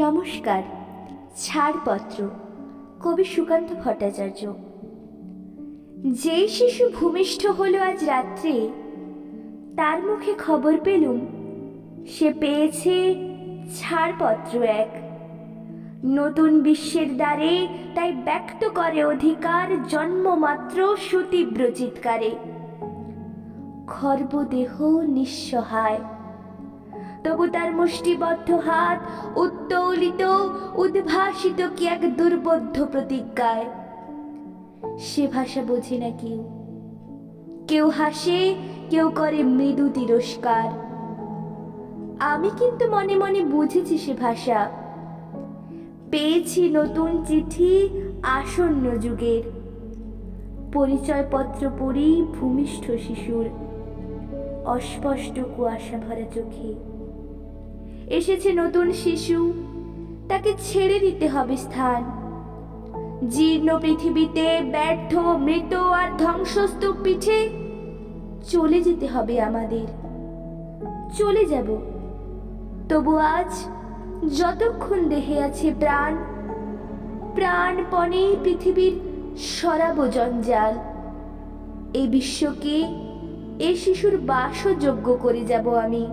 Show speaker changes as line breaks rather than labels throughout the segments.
নমস্কার। ছাড়পত্র, কবি সুকান্ত ভট্টাচার্য। যেই শিশু ভূমিষ্ঠ হলো আজ রাত্রে, তার মুখে খবর পেলুম সে পেয়েছে ছাড়পত্র এক। নতুন বিশ্বের দ্বারে তাই ব্যক্ত করে অধিকার জন্মমাত্র সুতীব্র চিৎকারে। খর্বদেহ নিঃসহায়, তবু তার মুষ্টিবদ্ধ হাত উত্তোলিত উদ্ভাসিত কি এক দুর্বোধ্য প্রতিজ্ঞায়। সে ভাষা বোঝে না কেউ, কেউ হাসে, কেউ করে মৃদু তিরস্কার। আমি কিন্তু মনে মনে বুঝেছি সে ভাষা। পেয়েছি নতুন চিঠি আসন্ন যুগের, পরিচয়পত্র পড়ি ভূমিষ্ঠ শিশুর অস্পষ্ট কুয়াশা ভরা চোখে। এসেছে নতুন শিশু, তাকে ছেড়ে দিতে হবে স্থান। জীর্ণ পৃথিবীতে ব্যর্থ মৃত আর ধ্বংসস্তূপ পিঠে চলে যেতে হবে আমাদের। চলে যাব, তবু আজ যতক্ষণ দেহে আছে প্রাণ, প্রাণপণে পৃথিবীর সরাবো জঞ্জাল। এই বিশ্বকে এ শিশুর বাসযোগ্য করে যাব আমি।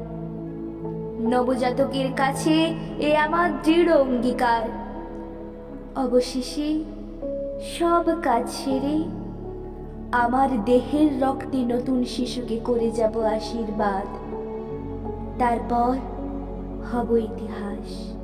নবজাতকের কাছে এ আমার দৃঢ় অঙ্গীকার। অবশেষে সব কাজ সেরে আমার দেহের রক্তে নতুন শিশুকে করে যাব আশীর্বাদ। তারপর হব ইতিহাস।